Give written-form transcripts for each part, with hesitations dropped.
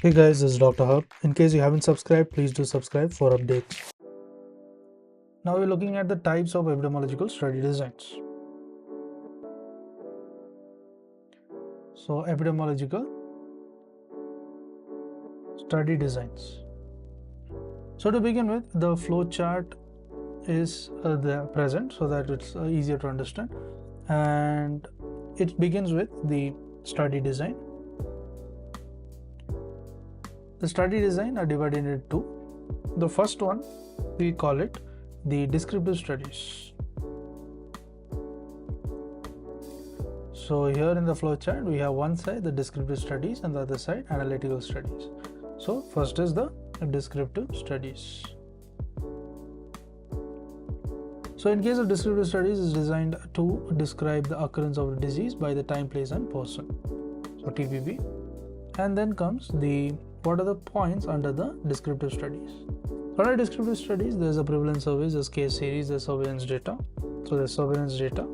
Hey guys, this is Dr. Hub. In case you haven't subscribed, please do subscribe for updates. Now we're looking at the types of epidemiological study designs. So epidemiological study designs. So to begin with, the flow chart is there present so that it's easier to understand, and it begins with the study design. The study design are divided into two. The first one, we call it the descriptive studies. So here in the flow chart, we have one side the descriptive studies and the other side analytical studies. So first is the descriptive studies. So in case of descriptive studies, is designed to describe the occurrence of a disease by the time, place and person. So TPP. And then comes the what are the points under the descriptive studies. Under descriptive studies, there's a prevalence surveys, there's case series, there's surveillance data. So there's surveillance data,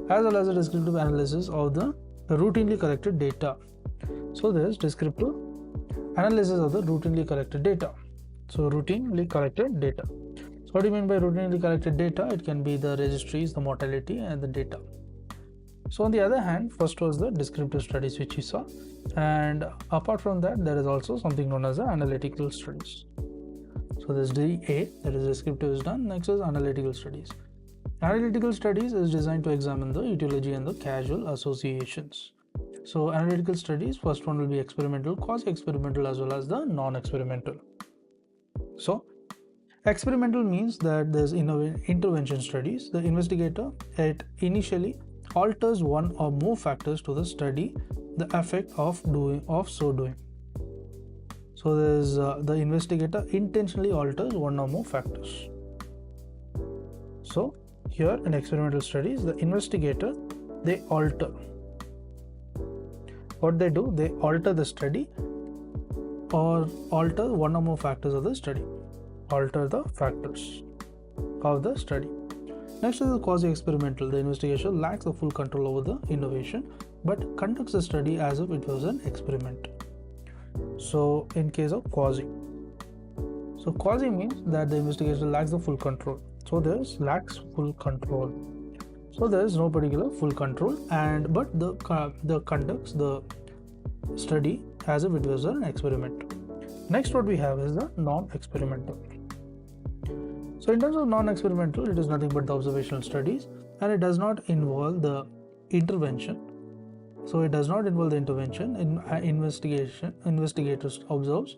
as well as a descriptive analysis of the routinely collected data. So there's descriptive analysis of the routinely collected data. So routinely collected data. So what do you mean by routinely collected data? It can be the registries, the mortality and the data. So on the other hand, first was the descriptive studies which we saw, and apart from that, there is also something known as the analytical studies. So this DA, that is descriptive, is done. Next is analytical studies. Analytical studies is designed to examine the etiology and the causal associations. So analytical studies, first one will be experimental, quasi-experimental as well as the non-experimental. So experimental means that there's intervention studies. The investigator initially alters one or more factors to the study the effect of so doing. So there's the investigator intentionally alters one or more factors. So here in experimental studies, the investigator, they alter. What they do, they alter the study or alter one or more factors of the study. Alter the factors of the study. Next is the quasi-experimental. The investigator lacks the full control over the innovation but conducts the study as if it was an experiment. So in case of quasi. So quasi means that the investigator lacks the full control. So there's lacks full control. So there is no particular full control, but the conducts the study as if it was an experiment. Next, what we have is the non-experimental. So in terms of non-experimental, it is nothing but the observational studies, and it does not involve the intervention. So it does not involve the intervention. In investigators observes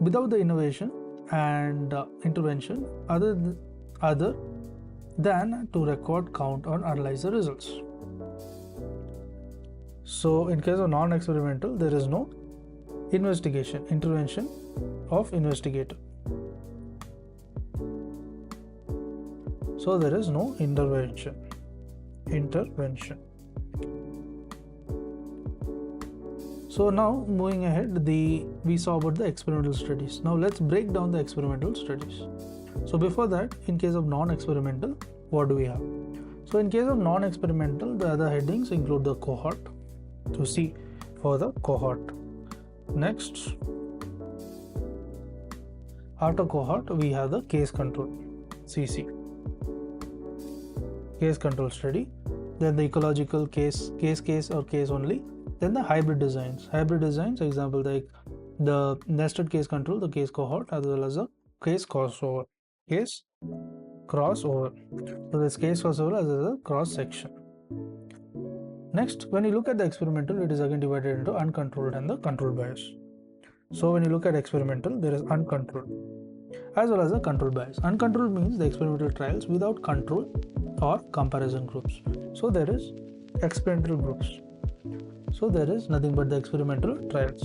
without the innovation and intervention other than to record, count or analyze the results. So in case of non-experimental, there is no intervention of investigator. So there is no intervention. So now moving ahead, we saw about the experimental studies. Now let's break down the experimental studies. So before that, in case of non-experimental, what do we have? So in case of non-experimental, the other headings include the cohort. So C for the cohort. Next, after cohort, we have the case control, CC. Case control study, then the ecological case or case only, then the hybrid designs, example like the nested case control, the case cohort, as well as the case crossover. So this case crossover as well as a cross section. Next, when you look at the experimental, it is again divided into uncontrolled and the controlled bias. So when you look at experimental, there is uncontrolled as well as a controlled bias. Uncontrolled means the experimental trials without control or comparison groups. So there is experimental groups. So there is nothing but the experimental trials.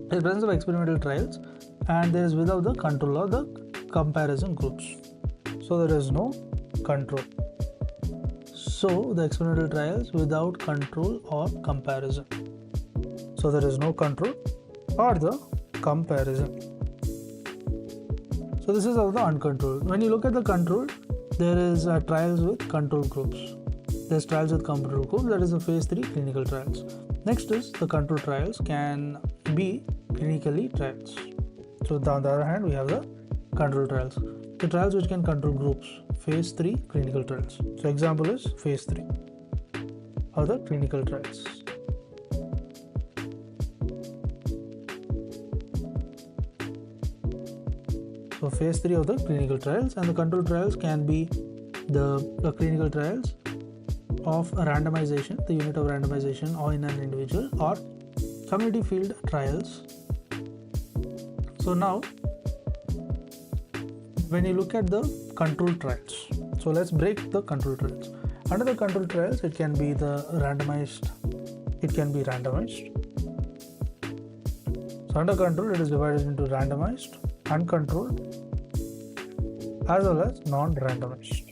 The presence of experimental trials, and there is without the control or the comparison groups. So there is no control. So the experimental trials without control or comparison. So there is no control or the comparison. So this is of the uncontrolled. When you look at the controlled, there is trials with control groups. There's trials with control groups, that is the phase 3 clinical trials. Next is the control trials can be clinically trials. So on the other hand, we have the control trials. The trials which can control groups, phase 3 clinical trials. So example is phase 3 or the clinical trials. So phase 3 of the clinical trials, and the control trials can be the clinical trials of a randomization, the unit of randomization, or in an individual, or community field trials. So now when you look at the control trials, so let's break the control trials. Under the control trials, it can be the randomized, it can be randomized. So under control, it is divided into randomized, uncontrolled, as well as non-randomized.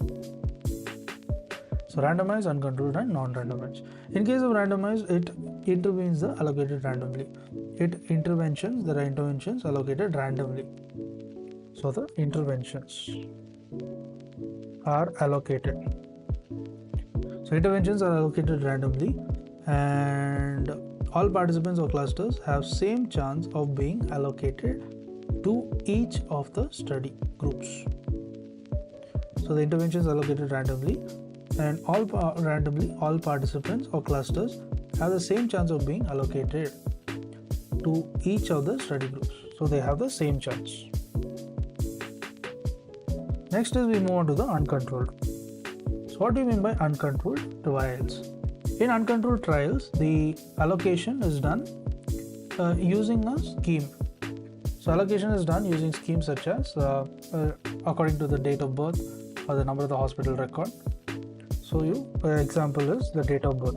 So randomized, uncontrolled, and non-randomized. In case of randomized, it intervenes the allocated randomly. There are interventions allocated randomly. So the interventions are allocated. So interventions are allocated randomly, and all participants or clusters have same chance of being allocated to each of the study groups. So the interventions are allocated randomly, and all participants or clusters have the same chance of being allocated to each of the study groups. So they have the same chance. Next is we move on to the uncontrolled. So what do you mean by uncontrolled trials? In uncontrolled trials, the allocation is done using a scheme. So allocation is done using schemes such as according to the date of birth or the number of the hospital record. So example is the date of birth.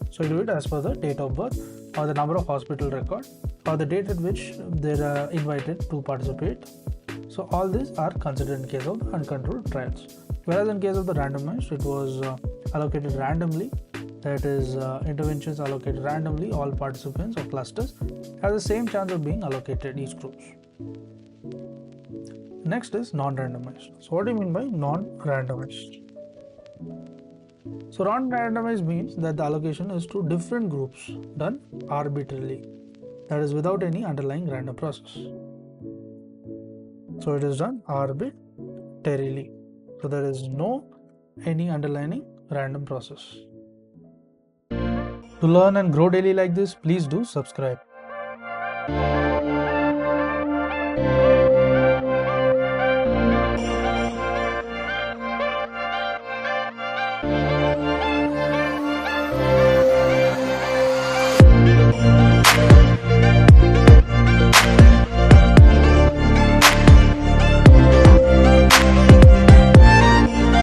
So you do it as per the date of birth or the number of hospital record or the date at which they are invited to participate. So all these are considered in case of the uncontrolled trials. Whereas in case of the randomized, it was allocated randomly. That is, interventions allocated randomly. All participants or clusters have the same chance of being allocated each groups. Next is non-randomized. So what do you mean by non-randomized? So non-randomized means that the allocation is to different groups done arbitrarily. That is without any underlying random process. So it is done arbitrarily. So there is no any underlying random process. To learn and grow daily like this, please do subscribe.